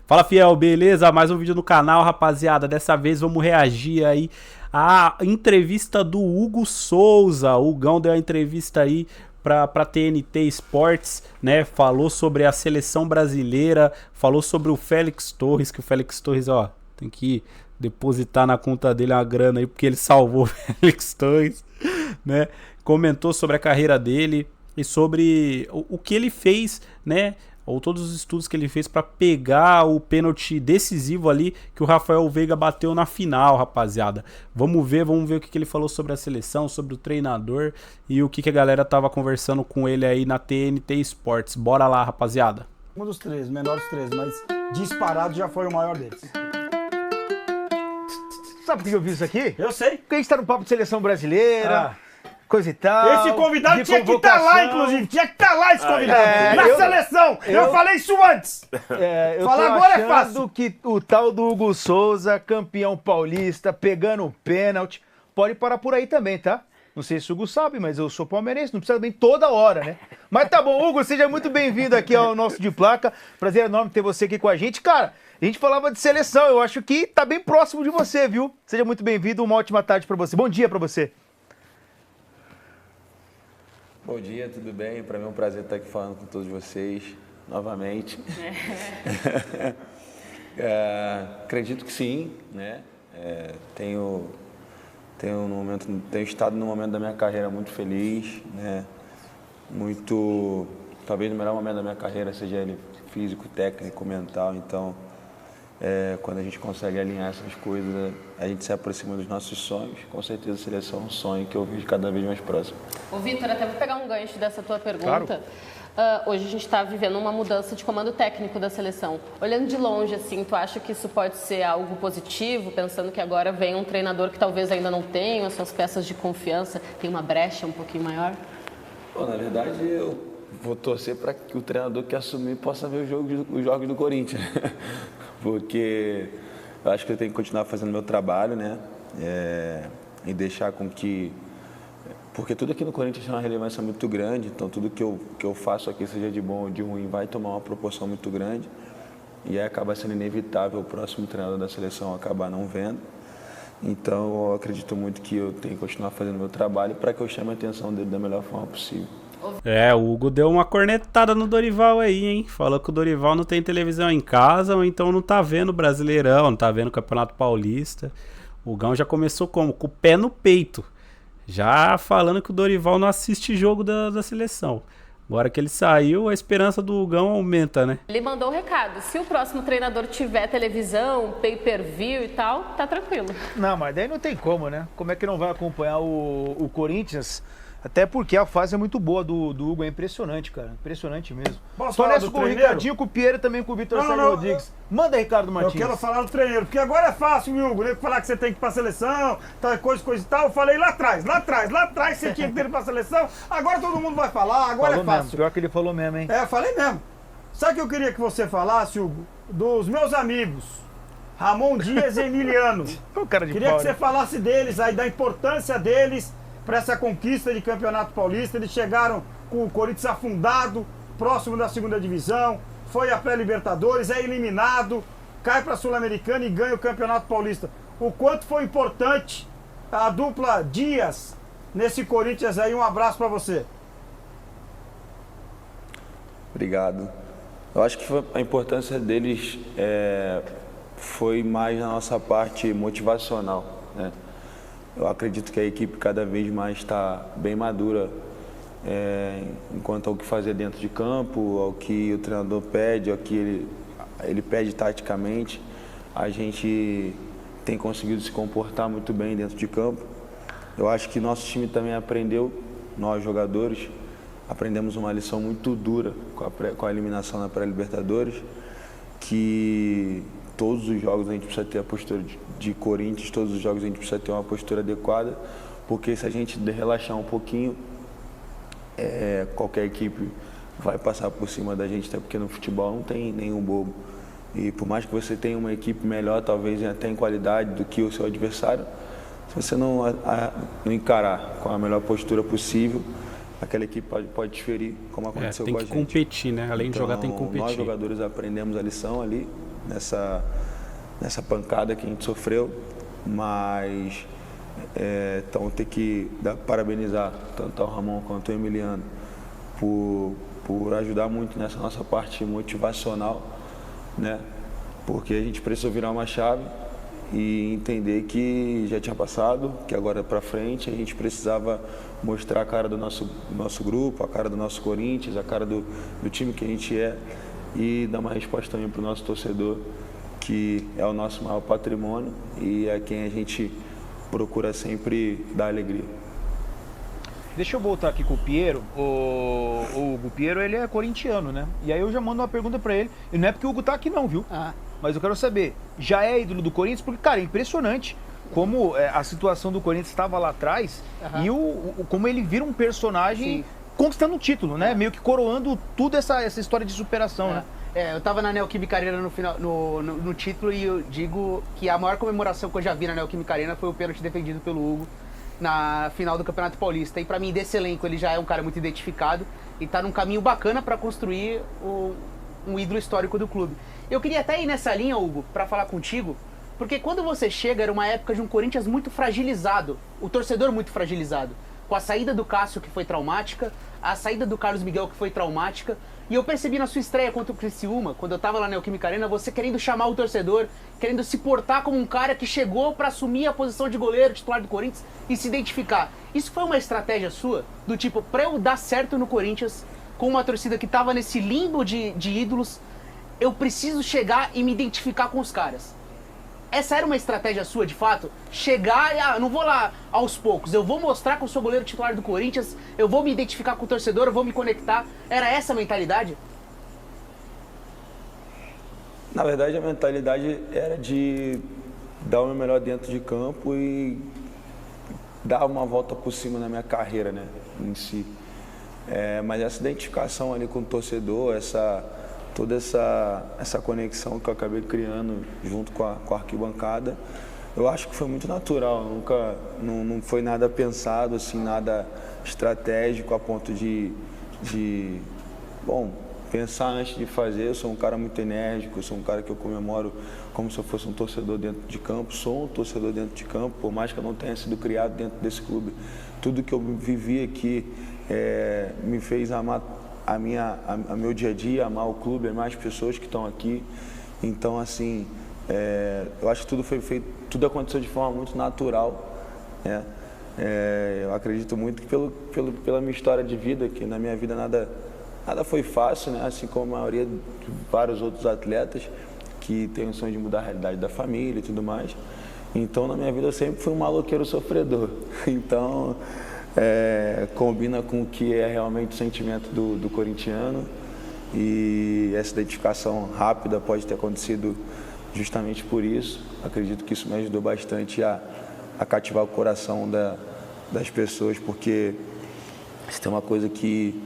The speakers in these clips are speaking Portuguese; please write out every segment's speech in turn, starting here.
Fala, fiel, beleza? Mais um vídeo no canal, rapaziada. Dessa vez vamos reagir aí à entrevista do Hugo Souza. O Hugão deu a entrevista aí pra TNT Sports, né? Falou sobre a seleção brasileira, falou sobre o Félix Torres, que o Félix Torres, ó, tem que depositar na conta dele uma grana aí, porque ele salvou o Félix Torres, né? Comentou sobre a carreira dele e sobre o que ele fez, né? Ou todos os estudos que ele fez para pegar o pênalti decisivo ali que o Rafael Veiga bateu na final, rapaziada. Vamos ver o que ele falou sobre a seleção, sobre o treinador e o que a galera tava conversando com ele aí na TNT Sports. Bora lá, rapaziada. Um dos três, menor dos três, mas disparado já foi o maior deles. Sabe por que eu vi isso aqui? Eu sei. Porque a gente tá no papo de seleção brasileira, coisa e tal. Esse convidado tinha que estar lá, inclusive. Tinha que estar lá esse convidado. Na seleção. Eu falei isso antes. Eu falar tô agora é achando fácil. Que o tal do Hugo Souza, campeão paulista, pegando o pênalti, pode parar por aí também, tá? Não sei se o Hugo sabe, mas eu sou palmeirense, não precisa bem toda hora, né? Mas tá bom, Hugo, seja muito bem-vindo aqui ao nosso De Placa. Prazer enorme ter você aqui com a gente. Cara, a gente falava de seleção, eu acho que tá bem próximo de você, viu? Seja muito bem-vindo, uma ótima tarde pra você. Bom dia pra você. Bom dia, tudo bem? Para mim é um prazer estar aqui falando com todos vocês novamente. Acredito que sim, né? Tenho estado num momento da minha carreira muito feliz, né? Talvez o melhor momento da minha carreira seja ele físico, técnico, mental. Então, quando a gente consegue alinhar essas coisas, a gente se aproxima dos nossos sonhos. Com certeza a seleção é um sonho que eu vejo cada vez mais próximo. Ô Vitor, até vou pegar um gancho dessa tua pergunta. Claro. Hoje a gente está vivendo uma mudança de comando técnico da seleção. Olhando de longe, assim, tu acha que isso pode ser algo positivo, pensando que agora vem um treinador que talvez ainda não tenha as suas peças de confiança, tem uma brecha um pouquinho maior? Bom, na verdade, eu vou torcer para que o treinador que assumir possa ver os jogos do Corinthians. Porque eu acho que eu tenho que continuar fazendo meu trabalho, né? E deixar com que... Porque tudo aqui no Corinthians tem uma relevância muito grande, então tudo que eu faço aqui, seja de bom ou de ruim, vai tomar uma proporção muito grande. E aí acaba sendo inevitável o próximo treinador da seleção acabar não vendo. Então eu acredito muito que eu tenho que continuar fazendo meu trabalho para que eu chame a atenção dele da melhor forma possível. O Hugo deu uma cornetada no Dorival aí, hein? Falou que o Dorival não tem televisão em casa, ou então não tá vendo o Brasileirão, não tá vendo o Campeonato Paulista. O Hugão já começou como? Com o pé no peito. Já falando que o Dorival não assiste jogo da seleção. Agora que ele saiu, a esperança do Hugão aumenta, né? Ele mandou um recado. Se o próximo treinador tiver televisão, pay-per-view e tal, tá tranquilo. Não, mas daí não tem como, né? Como é que não vai acompanhar o Corinthians? Até porque a fase é muito boa do Hugo, é impressionante, cara. Impressionante mesmo. Posso Tô falar nessa do com o treineiro? Ricardinho, com o Pierre e também com o Vitor Não, Sérgio não, Rodrigues. Manda, Ricardo Martins. Eu quero falar do treino, porque agora é fácil, viu, Hugo? Falar que você tem que ir pra seleção, tal coisa e tal. Eu falei lá atrás você tinha que ir pra seleção. Agora todo mundo vai falar, agora Falou é fácil. mesmo. Pior que ele falou mesmo, hein? Eu falei mesmo. Sabe o que eu queria que você falasse, Hugo? Dos meus amigos, Ramon Dias e Emiliano. O cara de Queria pau, que você né? falasse deles aí, da importância deles para essa conquista de Campeonato Paulista. Eles chegaram com o Corinthians afundado, próximo da segunda divisão, foi a pré-Libertadores, é eliminado, cai para a Sul-Americana e ganha o Campeonato Paulista. O quanto foi importante a dupla Dias nesse Corinthians aí. Um abraço para você. Obrigado. Eu acho que a importância deles foi mais na nossa parte motivacional, né? Eu acredito que a equipe cada vez mais está bem madura enquanto ao que fazer dentro de campo, ao que o treinador pede, ao que ele pede taticamente. A gente tem conseguido se comportar muito bem dentro de campo. Eu acho que nosso time também aprendeu, nós jogadores, aprendemos uma lição muito dura com a eliminação na pré-Libertadores, que todos os jogos a gente precisa ter a postura de Corinthians, todos os jogos a gente precisa ter uma postura adequada, porque se a gente relaxar um pouquinho, qualquer equipe vai passar por cima da gente, até porque no futebol não tem nenhum bobo. E por mais que você tenha uma equipe melhor, talvez até em qualidade do que o seu adversário, se você não encarar com a melhor postura possível, aquela equipe pode diferir, como aconteceu com a gente. Tem que competir, né? Além de jogar, tem que competir. Nós jogadores aprendemos a lição ali, nessa pancada que a gente sofreu, mas então ter que parabenizar tanto ao Ramon quanto ao Emiliano por ajudar muito nessa nossa parte motivacional, né? Porque a gente precisou virar uma chave e entender que já tinha passado, que agora para frente a gente precisava mostrar a cara do nosso grupo, a cara do nosso Corinthians, a cara do time que a gente é e dar uma resposta também para o nosso torcedor, que é o nosso maior patrimônio e é quem a gente procura sempre dar alegria. Deixa eu voltar aqui com o Piero. O Hugo Piero, ele é corintiano, né? E aí eu já mando uma pergunta pra ele. E não é porque o Hugo tá aqui não, viu? Mas eu quero saber, já é ídolo do Corinthians? Porque, cara, é impressionante como a situação do Corinthians estava lá atrás e como ele vira um personagem conquistando um título, né? Meio que coroando tudo essa história de superação, né? Eu tava na Neoquímica Arena no final, no título e eu digo que a maior comemoração que eu já vi na Neoquímica Arena foi o pênalti defendido pelo Hugo na final do Campeonato Paulista. E pra mim, desse elenco, ele já é um cara muito identificado e tá num caminho bacana pra construir um ídolo histórico do clube. Eu queria até ir nessa linha, Hugo, pra falar contigo, porque quando você chega, era uma época de um Corinthians muito fragilizado, o torcedor muito fragilizado, com a saída do Cássio, que foi traumática, a saída do Carlos Miguel, que foi traumática, e eu percebi na sua estreia contra o Criciúma, quando eu tava lá na Neoquímica Arena, você querendo chamar o torcedor, querendo se portar como um cara que chegou pra assumir a posição de goleiro titular do Corinthians e se identificar. Isso foi uma estratégia sua? Do tipo, pra eu dar certo no Corinthians, com uma torcida que tava nesse limbo de ídolos, eu preciso chegar e me identificar com os caras. Essa era uma estratégia sua, de fato? Chegar e, não vou lá aos poucos, eu vou mostrar que eu sou goleiro titular do Corinthians, eu vou me identificar com o torcedor, eu vou me conectar. Era essa a mentalidade? Na verdade, a mentalidade era de dar o meu melhor dentro de campo e dar uma volta por cima na minha carreira, né, em si. Mas essa identificação ali com o torcedor, toda essa conexão que eu acabei criando junto com a arquibancada, eu acho que foi muito natural, não foi nada pensado, assim, nada estratégico a ponto de pensar antes de fazer. Eu sou um cara muito enérgico, eu sou um cara que eu comemoro como se eu fosse um torcedor dentro de campo, sou um torcedor dentro de campo, por mais que eu não tenha sido criado dentro desse clube. Tudo que eu vivi aqui me fez amar a meu dia a dia, amar o clube, amar as pessoas que estão aqui. Então, assim, eu acho que tudo foi feito, tudo aconteceu de forma muito natural, né? Eu acredito muito que pela minha história de vida, que na minha vida nada foi fácil, né? Assim como a maioria de vários outros atletas que têm o sonho de mudar a realidade da família e tudo mais. Então, na minha vida, eu sempre fui um maloqueiro sofredor. Então, combina com o que é realmente o sentimento do corintiano, e essa identificação rápida pode ter acontecido justamente por isso. Acredito que isso me ajudou bastante a cativar o coração das pessoas, porque se tem uma coisa que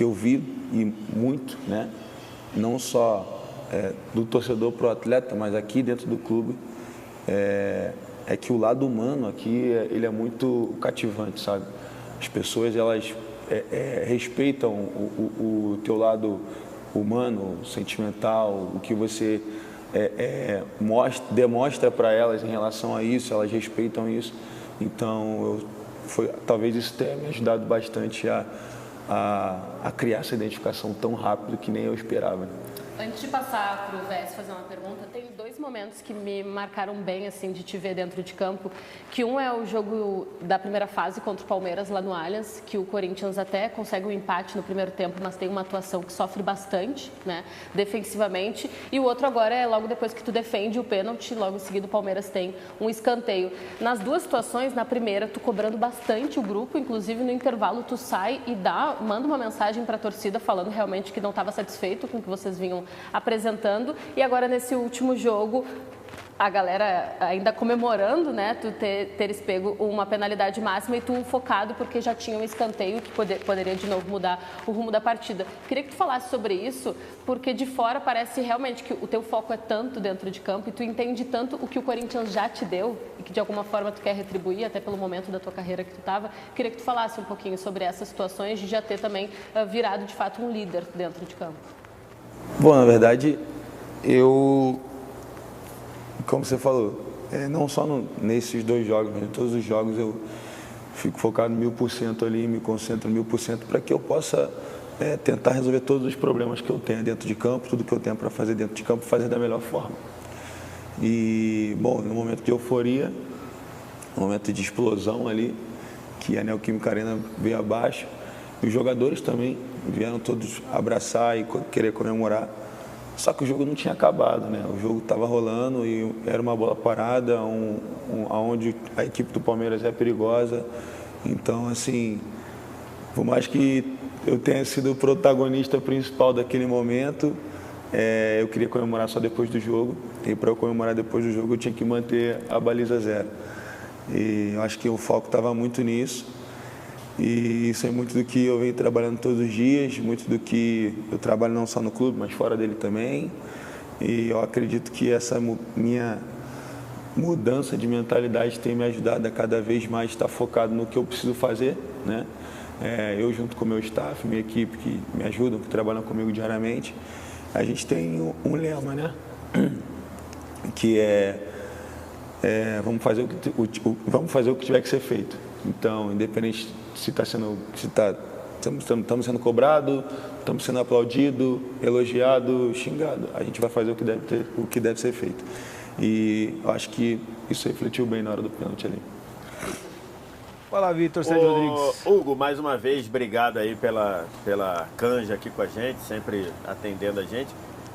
eu vi e muito, né, não só do torcedor para o atleta, mas aqui dentro do clube, é que o lado humano aqui ele é muito cativante, sabe? As pessoas, elas respeitam o teu lado humano, sentimental, o que você demonstra para elas em relação a isso, elas respeitam isso. Então, talvez isso tenha me ajudado bastante a criar essa identificação tão rápido que nem eu esperava. Antes de passar para o Vés fazer uma pergunta, tem dois momentos que me marcaram bem, assim, de te ver dentro de campo, que um é o jogo da primeira fase contra o Palmeiras lá no Allianz, que o Corinthians até consegue um empate no primeiro tempo, mas tem uma atuação que sofre bastante, né, defensivamente, e o outro agora é logo depois que tu defende o pênalti, logo em seguida o Palmeiras tem um escanteio. Nas duas situações, na primeira, tu cobrando bastante o grupo, inclusive no intervalo tu sai e manda uma mensagem para a torcida falando realmente que não estava satisfeito com o que vocês vinham apresentando, e agora nesse último jogo a galera ainda comemorando, né, tu teres pego uma penalidade máxima e tu focado porque já tinha um escanteio que poderia de novo mudar o rumo da partida. Queria que tu falasse sobre isso, porque de fora parece realmente que o teu foco é tanto dentro de campo e tu entende tanto o que o Corinthians já te deu e que de alguma forma tu quer retribuir, até pelo momento da tua carreira que tu estava. Queria que tu falasse um pouquinho sobre essas situações de já ter também virado de fato um líder dentro de campo. Bom, na verdade, como você falou, não só nesses 2 jogos, mas em todos os jogos eu fico focado 1000% ali, me concentro 1000% para que eu possa tentar resolver todos os problemas que eu tenho dentro de campo, tudo que eu tenho para fazer dentro de campo, fazer da melhor forma. E, bom, no momento de euforia, no momento de explosão ali, que a Neoquímica Arena veio abaixo, e os jogadores também vieram todos abraçar e querer comemorar. Só que o jogo não tinha acabado, né? O jogo estava rolando e era uma bola parada, onde a equipe do Palmeiras é perigosa. Então, assim, por mais que eu tenha sido o protagonista principal daquele momento, eu queria comemorar só depois do jogo. E para eu comemorar depois do jogo, eu tinha que manter a baliza 0. E eu acho que o foco estava muito nisso. E isso é muito do que eu venho trabalhando todos os dias, muito do que eu trabalho não só no clube, mas fora dele também. E eu acredito que essa minha mudança de mentalidade tem me ajudado a cada vez mais estar focado no que eu preciso fazer, né? Eu junto com o meu staff, minha equipe que me ajudam, que trabalham comigo diariamente, a gente tem um lema, né? Que vamos fazer o que tiver que ser feito. Então, independente se estamos sendo cobrados, estamos sendo aplaudidos, elogiados, xingados, a gente vai fazer o que deve ser feito. E eu acho que isso refletiu bem na hora do pênalti ali. Fala, Vitor Sérgio Rodrigues. Hugo, mais uma vez, obrigado aí pela canja aqui com a gente, sempre atendendo a gente.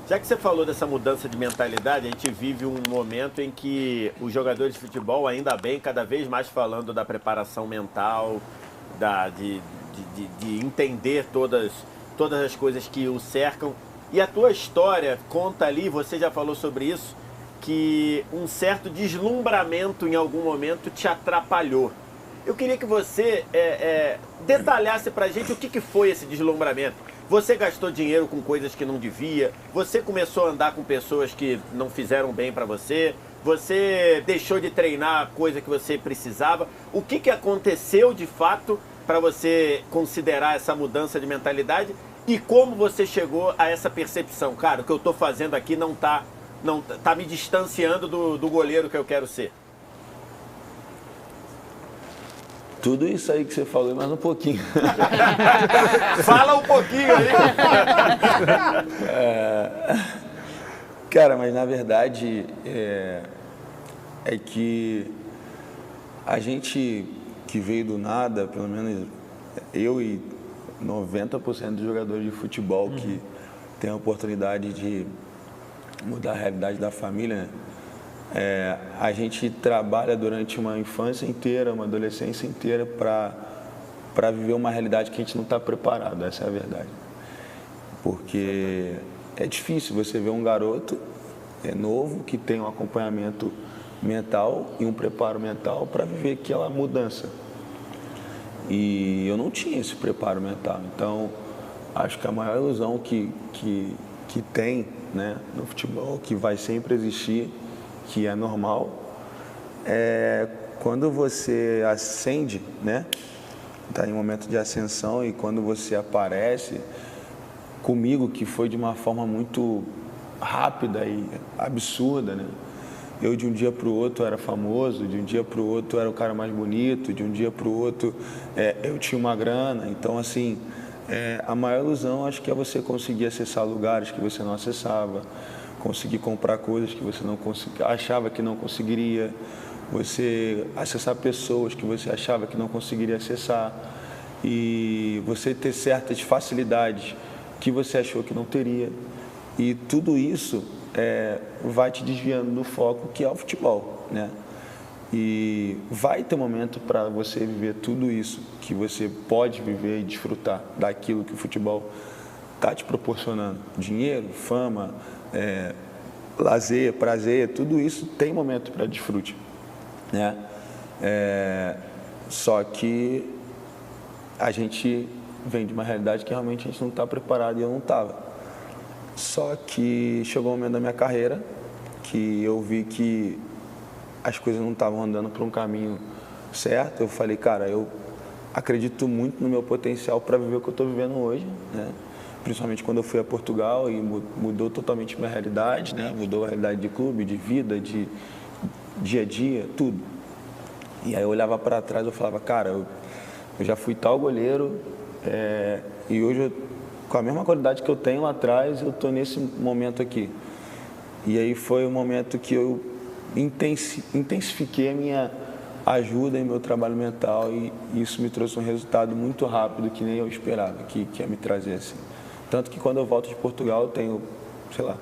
Já que você falou dessa mudança de mentalidade, a gente vive um momento em que os jogadores de futebol, ainda bem, cada vez mais falando da preparação mental, de entender todas as coisas que o cercam. E a tua história conta ali, você já falou sobre isso, que um certo deslumbramento em algum momento te atrapalhou. Eu queria que você detalhasse pra gente o que foi esse deslumbramento. Você gastou dinheiro com coisas que não devia, você começou a andar com pessoas que não fizeram bem pra você, você deixou de treinar coisa que você precisava. O que aconteceu de fato para você considerar essa mudança de mentalidade e como você chegou a essa percepção? Cara, o que eu tô fazendo aqui não tá me distanciando do goleiro que eu quero ser. Tudo isso aí que você falou, mais um pouquinho. Fala um pouquinho aí. Cara, mas na verdade é que a gente que veio do nada, pelo menos eu e 90% dos jogadores de futebol que tem a oportunidade de mudar a realidade da família, né? A gente trabalha durante uma infância inteira, uma adolescência inteira para viver uma realidade que a gente não está preparado, essa é a verdade. Porque é difícil você ver um garoto novo que tem um acompanhamento mental e um preparo mental para viver aquela mudança. E eu não tinha esse preparo mental, então acho que a maior ilusão que tem, né, no futebol, que vai sempre existir, que é normal, quando você ascende, né? Está em um momento de ascensão e quando você aparece, comigo, que foi de uma forma muito rápida e absurda, né? Eu de um dia para o outro era famoso, de um dia para o outro era o cara mais bonito, de um dia para o outro eu tinha uma grana. Então, assim, a maior ilusão acho que é você conseguir acessar lugares que você não acessava, conseguir comprar coisas que você não achava que não conseguiria, você acessar pessoas que você achava que não conseguiria acessar e você ter certas facilidades que você achou que não teria. E tudo isso vai te desviando do foco que é o futebol, né? E vai ter momento para você viver tudo isso que você pode viver e desfrutar daquilo que o futebol está te proporcionando. Dinheiro, fama, lazer, prazer, tudo isso tem momento para desfrute, né? Só que a gente vem de uma realidade que realmente a gente não está preparado e eu não estava. Só que chegou um momento da minha carreira que eu vi que as coisas não estavam andando por um caminho certo. Eu falei, cara, eu acredito muito no meu potencial para viver o que eu estou vivendo hoje, né? principalmente quando eu fui a Portugal, e mudou totalmente minha realidade, né? Mudou a realidade de clube, de vida, de dia a dia, tudo. E aí eu olhava para trás e falava, cara, eu já fui tal goleiro, e hoje, com a mesma qualidade que eu tenho lá atrás, eu estou nesse momento aqui. E aí foi o momento que eu intensifiquei a minha ajuda em meu trabalho mental, e isso me trouxe um resultado muito rápido que nem eu esperava que ia me trazer assim. Tanto que quando eu volto de Portugal eu tenho, sei lá,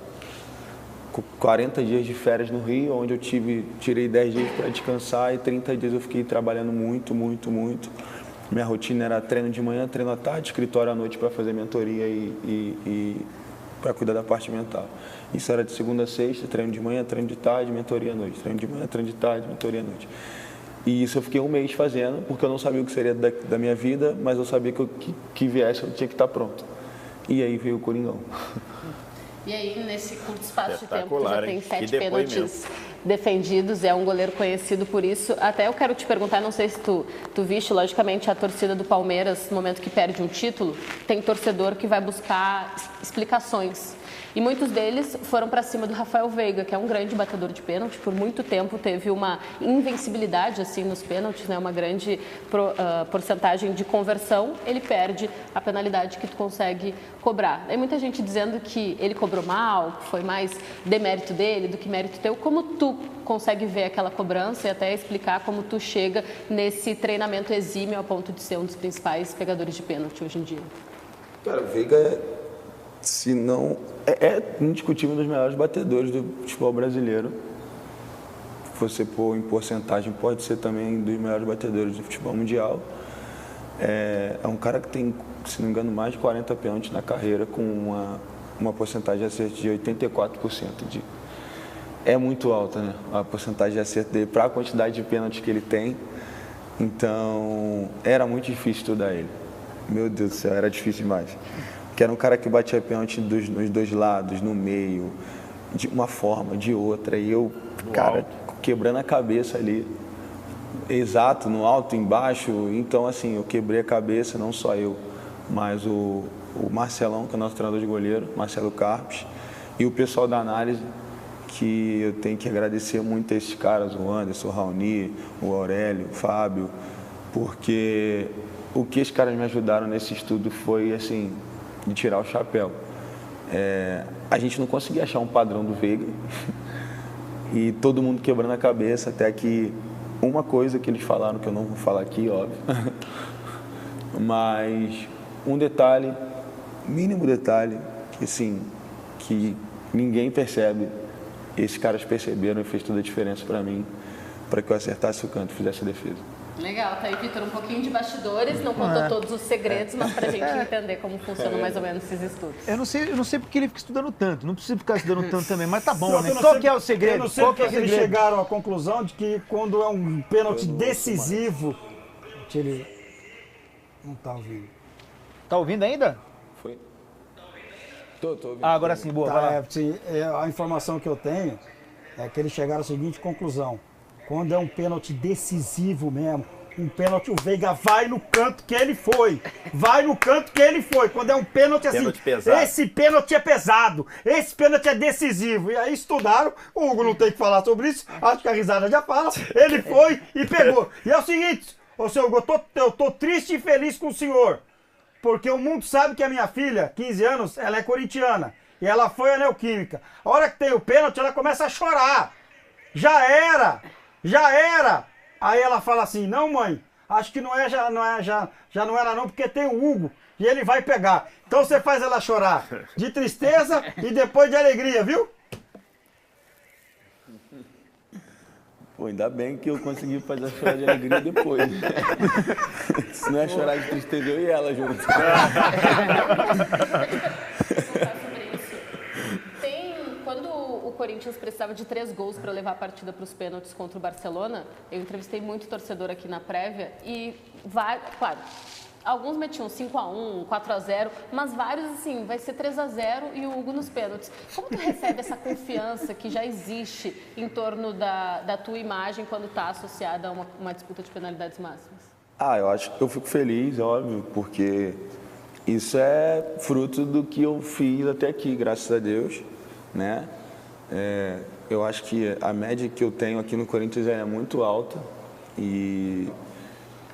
40 dias de férias no Rio, onde eu tirei 10 dias para descansar e 30 dias eu fiquei trabalhando muito. Minha rotina era treino de manhã, treino à tarde, escritório à noite para fazer mentoria e para cuidar da parte mental. Isso era de segunda a sexta, treino de manhã, treino de tarde, mentoria à noite. Treino de manhã, treino de tarde, mentoria à noite. E isso eu fiquei um mês fazendo, porque eu não sabia o que seria da minha vida, mas eu sabia que viesse eu tinha que estar pronto. E aí veio o Coringão. E aí, nesse curto espaço de tempo, tu já tem 7 Que pênaltis defendidos, é um goleiro conhecido por isso. Até eu quero te perguntar, não sei se tu viste, logicamente, a torcida do Palmeiras, no momento que perde um título, tem torcedor que vai buscar explicações. E muitos deles foram para cima do Rafael Veiga, que é um grande batedor de pênalti. Por muito tempo teve uma invencibilidade assim nos pênaltis, né? Uma grande porcentagem de conversão. Ele perde a penalidade que tu consegue cobrar. Tem muita gente dizendo que ele cobrou mal, que foi mais demérito dele do que mérito teu. Como tu consegue ver aquela cobrança e até explicar como tu chega nesse treinamento exímio a ponto de ser um dos principais pegadores de pênalti hoje em dia? Cara, o Veiga se não é indiscutível um dos melhores batedores do futebol brasileiro. Se você pôr em porcentagem, pode ser também um dos melhores batedores do futebol mundial. É um cara que tem, se não me engano, mais de 40 pênaltis na carreira, com uma porcentagem de acerto de 84%. É muito alta, né? A porcentagem de acerto dele para a quantidade de pênaltis que ele tem. Então, era muito difícil estudar ele. Meu Deus do céu, era difícil demais. Que era um cara que batia pênalti nos dois lados, no meio, de uma forma, de outra. E eu, cara, quebrando a cabeça ali. Exato, no alto, embaixo. Então, assim, eu quebrei a cabeça, não só eu, mas o Marcelão, que é o nosso treinador de goleiro, Marcelo Carpes, e o pessoal da análise, que eu tenho que agradecer muito a esses caras, o Anderson, o Raoni, o Aurélio, o Fábio, porque o que esses caras me ajudaram nesse estudo foi, assim, de tirar o chapéu. A gente não conseguia achar um padrão do Veiga e todo mundo quebrando a cabeça, até que uma coisa que eles falaram, que eu não vou falar aqui, óbvio, mas um detalhe, mínimo detalhe, que assim, que ninguém percebe, esses caras perceberam e fez toda a diferença para mim, para que eu acertasse o canto e fizesse a defesa. Legal, tá aí, Vitor, um pouquinho de bastidores, não contou todos os segredos, mas pra gente entender como funcionam mais ou menos esses estudos. Eu não sei porque ele fica estudando tanto, não precisa ficar estudando tanto também, mas tá bom, né? Eu não Qual sei- que é o segredo? Eu não sei Qual que porque é o eles segredo? chegaram à conclusão de que quando é um pênalti decisivo... Ele não tá ouvindo. Tá ouvindo ainda? Foi? Tô ouvindo. Ah, agora sim, boa, vai lá. A informação que eu tenho é que eles chegaram à seguinte conclusão. Quando é um pênalti decisivo mesmo, um pênalti, o Veiga vai no canto que ele foi. Vai no canto que ele foi. Quando é um pênalti assim, Pênalti pesado. esse pênalti é pesado, esse pênalti é decisivo. E aí estudaram, o Hugo não tem que falar sobre isso, acho que a risada já fala, ele foi e pegou. E é o seguinte, ô seu Hugo, eu tô triste e feliz com o senhor, porque o mundo sabe que a minha filha, 15 anos, ela é corintiana. E ela foi a Neoquímica. A hora que tem o pênalti, ela começa a chorar. Já era! Já era! Aí ela fala assim, não mãe, acho que já não era não, porque tem o Hugo e ele vai pegar. Então você faz ela chorar de tristeza e depois de alegria, viu? Pô, ainda bem que eu consegui fazer chorar de alegria depois. Se não é chorar de tristeza, eu e ela junto. Quando o Corinthians precisava de 3 gols para levar a partida para os pênaltis contra o Barcelona, eu entrevistei muito torcedor aqui na prévia e, claro, alguns metiam 5-1, 4-0, mas vários assim, vai ser 3-0 e o Hugo nos pênaltis. Como tu recebe essa confiança que já existe em torno da tua imagem quando está associada a uma disputa de penalidades máximas? Eu acho que eu fico feliz, óbvio, porque isso é fruto do que eu fiz até aqui, graças a Deus, né? Eu acho que a média que eu tenho aqui no Corinthians é muito alta e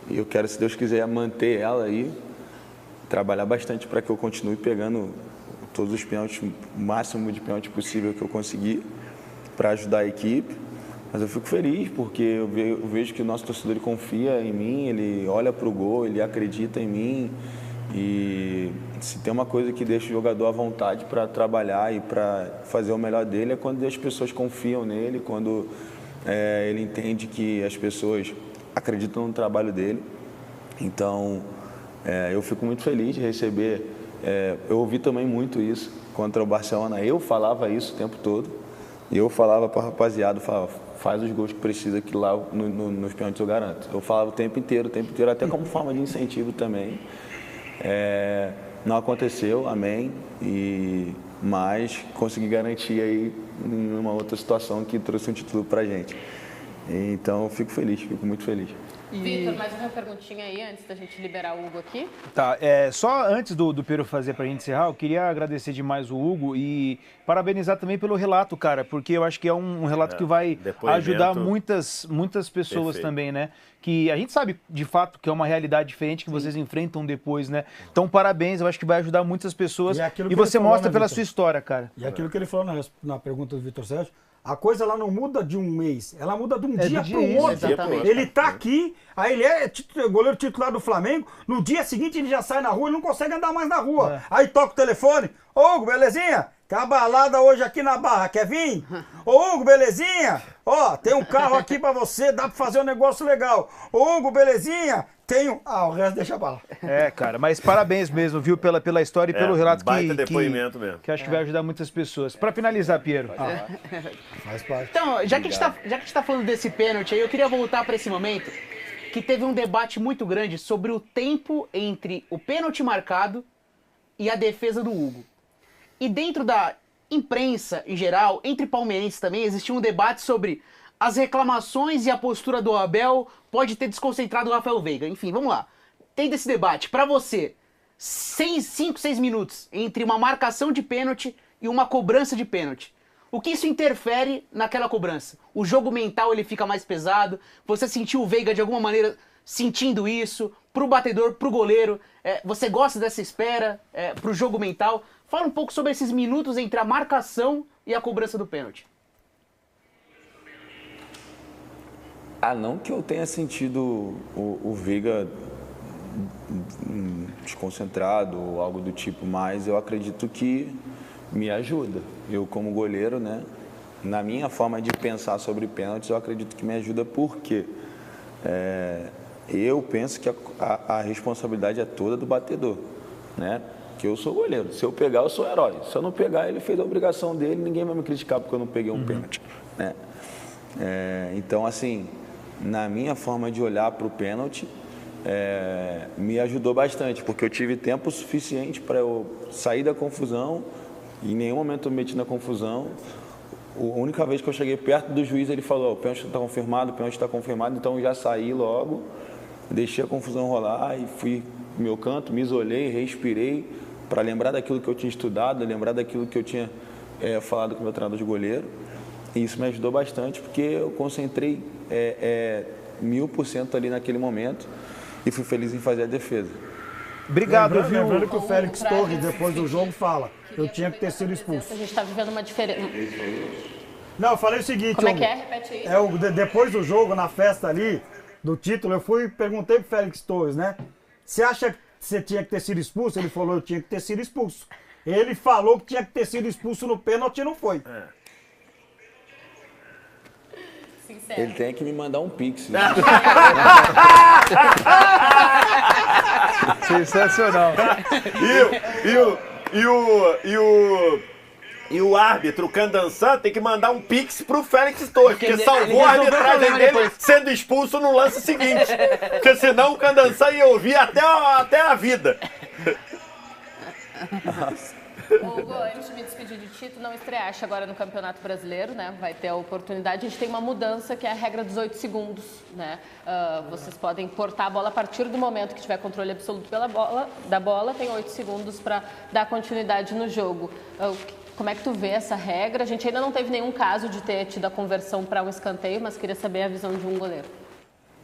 eu quero, se Deus quiser, manter ela aí, trabalhar bastante para que eu continue pegando todos os pênaltis, o máximo de pênalti possível que eu conseguir para ajudar a equipe. Mas eu fico feliz porque eu vejo que o nosso torcedor ele confia em mim, ele olha para o gol, ele acredita em mim. E se tem uma coisa que deixa o jogador à vontade para trabalhar e para fazer o melhor dele é quando as pessoas confiam nele, quando ele entende que as pessoas acreditam no trabalho dele. Então, eu fico muito feliz de receber. Eu ouvi também muito isso contra o Barcelona. Eu falava isso o tempo todo. E eu falava para a rapaziada, faz os gols que precisa que lá nos pênaltis eu garanto. Eu falava o tempo inteiro, até como forma de incentivo também. Não aconteceu, amém, mas consegui garantir aí numa outra situação que trouxe um título pra gente. Então eu fico muito feliz. Vitor, mais uma perguntinha aí antes da gente liberar o Hugo aqui. Tá, só antes do Pedro fazer pra gente encerrar, eu queria agradecer demais o Hugo e parabenizar também pelo relato, cara, porque eu acho que é um relato que vai ajudar muitas pessoas também, né? Que a gente sabe, de fato, que é uma realidade diferente que vocês enfrentam depois, né? Então, parabéns, eu acho que vai ajudar muitas pessoas e você mostra pela sua história, cara. E aquilo que ele falou na pergunta do Vitor Sérgio, a coisa ela não muda de um mês, ela muda de um dia para o outro. Exatamente. Ele tá aqui, aí ele é goleiro titular do Flamengo, no dia seguinte ele já sai na rua, ele não consegue andar mais na rua. Aí toca o telefone, ô Hugo, belezinha? Tem uma balada hoje aqui na Barra, quer vir? Ô Hugo, belezinha? Ó, tem um carro aqui pra você, dá pra fazer um negócio legal. Ô Hugo, belezinha? Tenho... o resto deixa a bala. Cara, mas parabéns mesmo, viu, pela história e pelo relato depoimento mesmo. que acho que vai ajudar muitas pessoas. Pra finalizar, Piero. Faz parte. Então, já que a gente tá falando desse pênalti aí, eu queria voltar para esse momento que teve um debate muito grande sobre o tempo entre o pênalti marcado e a defesa do Hugo. E dentro da imprensa em geral, entre palmeirenses também, existia um debate sobre as reclamações e a postura do Abel pode ter desconcentrado o Rafael Veiga. Enfim, vamos lá. Tendo esse debate, pra você, 5, 6 minutos entre uma marcação de pênalti e uma cobrança de pênalti. O que isso interfere naquela cobrança? O jogo mental ele fica mais pesado? Você sentiu o Veiga de alguma maneira sentindo isso? Pro batedor, pro goleiro? Você gosta dessa espera pro jogo mental? Fala um pouco sobre esses minutos entre a marcação e a cobrança do pênalti. Não que eu tenha sentido o Veiga desconcentrado ou algo do tipo, mas eu acredito que me ajuda. Eu, como goleiro, né, na minha forma de pensar sobre pênaltis, eu acredito que me ajuda porque eu penso que a responsabilidade é toda do batedor, né? Que eu sou goleiro. Se eu pegar, eu sou herói. Se eu não pegar, ele fez a obrigação dele, ninguém vai me criticar porque eu não peguei um pênalti, né? Então, assim, na minha forma de olhar para o pênalti, me ajudou bastante, porque eu tive tempo suficiente para eu sair da confusão, e em nenhum momento eu me meti na confusão. A única vez que eu cheguei perto do juiz, ele falou, o pênalti está confirmado, então eu já saí logo, deixei a confusão rolar e fui pro meu canto, me isolei, respirei, para lembrar daquilo que eu tinha estudado, lembrar daquilo que eu tinha falado com o meu treinador de goleiro. E isso me ajudou bastante, porque eu concentrei 1000% ali naquele momento e fui feliz em fazer a defesa. Obrigado, viu? Lembrando que o Félix Torres, depois do jogo, fala, eu tinha que ter sido expulso. A gente está vivendo uma diferença. Não, eu falei o seguinte, Como é que é? Repete aí. Depois do jogo, na festa ali, do título, eu perguntei pro Félix Torres, né? Você acha que você tinha que ter sido expulso? Ele falou, eu tinha que ter sido expulso. Ele falou que tinha que ter sido expulso no pênalti e não foi. Sincero. Ele tem que me mandar um pix. Né? Sensacional. E o árbitro, o Candançan, tem que mandar um pix pro Félix Torres, porque salvou a arbitragem dele sendo expulso no lance seguinte. Porque senão o Candançan ia ouvir até a vida. Hugo, antes de me despedir de Tito, não estreaste agora no Campeonato Brasileiro, né? Vai ter a oportunidade. A gente tem uma mudança que é a regra dos 8 segundos, né? Vocês podem portar a bola a partir do momento que tiver controle absoluto da bola, tem 8 segundos para dar continuidade no jogo. Como é que tu vê essa regra? A gente ainda não teve nenhum caso de ter tido a conversão para um escanteio, mas queria saber a visão de um goleiro.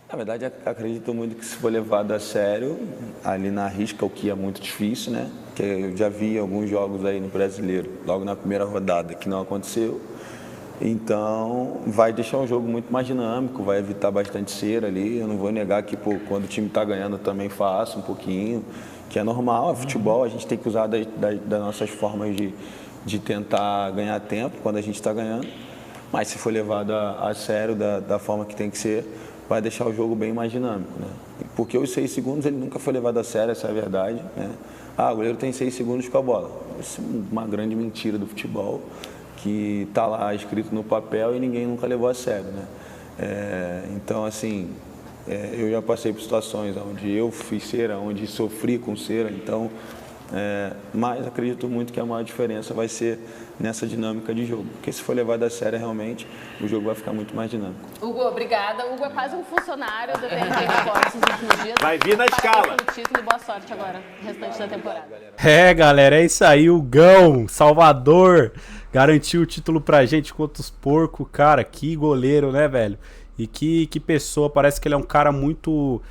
Na verdade, acredito muito que se for levado a sério, ali na risca, o que é muito difícil, né? Porque eu já vi alguns jogos aí no Brasileiro, logo na primeira rodada, que não aconteceu. Então, vai deixar um jogo muito mais dinâmico, vai evitar bastante cera ali. Eu não vou negar que, quando o time está ganhando, eu também faço um pouquinho, que é normal, é futebol, a gente tem que usar das nossas formas de tentar ganhar tempo quando a gente está ganhando. Mas se for levado a sério, da forma que tem que ser, vai deixar o jogo bem mais dinâmico, né? Porque os 6 segundos ele nunca foi levado a sério, essa é a verdade, né? O goleiro tem 6 segundos com a bola. Isso é uma grande mentira do futebol, que está lá escrito no papel e ninguém nunca levou a sério, né? Então, assim, eu já passei por situações onde eu fiz cera, onde sofri com cera, então... mas acredito muito que a maior diferença vai ser nessa dinâmica de jogo, porque se for levado a sério realmente, o jogo vai ficar muito mais dinâmico. Hugo, obrigada. Hugo é quase um funcionário da TNT Esportes nos últimos dias. Vai vir na escala. Pelo título e boa sorte agora, no restante da temporada. Galera, é isso aí, o Gão, Salvador, garantiu o título pra gente contra os porcos, cara, que goleiro, né, velho? E que pessoa, parece que ele é um cara muito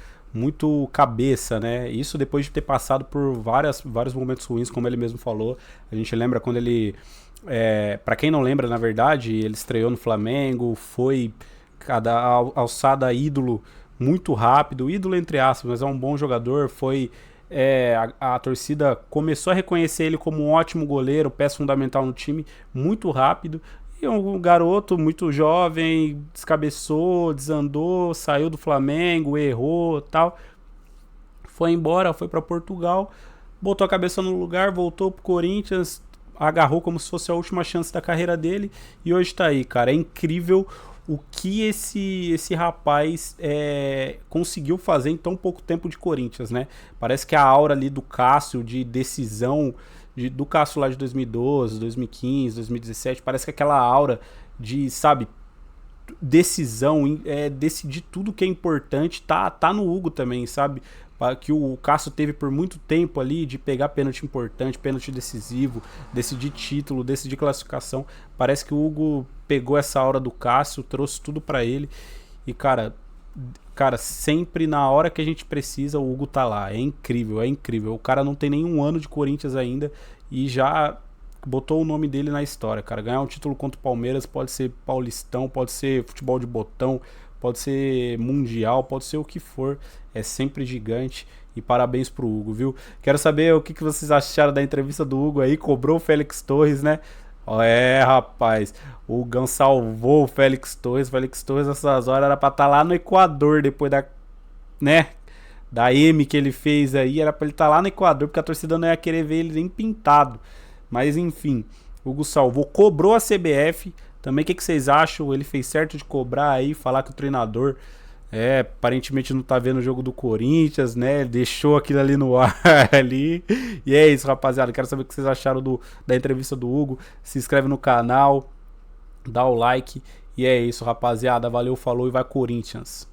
cabeça, né? Isso depois de ter passado por vários momentos ruins, como ele mesmo falou. A gente lembra quando ele... para quem não lembra, na verdade, ele estreou no Flamengo, foi cada alçada ídolo muito rápido, ídolo entre aspas, mas é um bom jogador, foi... a torcida começou a reconhecer ele como um ótimo goleiro, peça fundamental no time, muito rápido. E um garoto muito jovem, descabeçou, desandou, saiu do Flamengo, errou, tal. Foi embora, foi para Portugal, botou a cabeça no lugar, voltou pro Corinthians, agarrou como se fosse a última chance da carreira dele e hoje tá aí, cara. É incrível o que esse rapaz conseguiu fazer em tão pouco tempo de Corinthians, né? Parece que a aura ali do Cássio, de decisão... do Cássio lá de 2012, 2015, 2017, parece que aquela aura de, sabe, decisão, decidir tudo que é importante, tá no Hugo também, sabe? Que o Cássio teve por muito tempo ali de pegar pênalti importante, pênalti decisivo, decidir título, decidir classificação. Parece que o Hugo pegou essa aura do Cássio, trouxe tudo pra ele e, cara, sempre na hora que a gente precisa, o Hugo tá lá. É incrível, é incrível. O cara não tem nenhum ano de Corinthians ainda e já botou o nome dele na história, cara. Ganhar um título contra o Palmeiras pode ser Paulistão, pode ser futebol de botão, pode ser mundial, pode ser o que for. É sempre gigante e parabéns pro Hugo, viu? Quero saber o que vocês acharam da entrevista do Hugo aí. Cobrou o Félix Torres, né? Rapaz, o Gão salvou o Félix Torres. O Félix Torres nessas horas era pra estar lá no Equador, depois da M que ele fez aí, era pra ele estar lá no Equador, porque a torcida não ia querer ver ele nem pintado. Mas enfim, o Hugo salvou, cobrou a CBF. Também o que vocês acham? Ele fez certo de cobrar aí, falar que o treinador aparentemente não tá vendo o jogo do Corinthians, né? Deixou aquilo ali no ar ali. E é isso, rapaziada. Quero saber o que vocês acharam da entrevista do Hugo. Se inscreve no canal, dá o like. E é isso, rapaziada. Valeu, falou e vai Corinthians.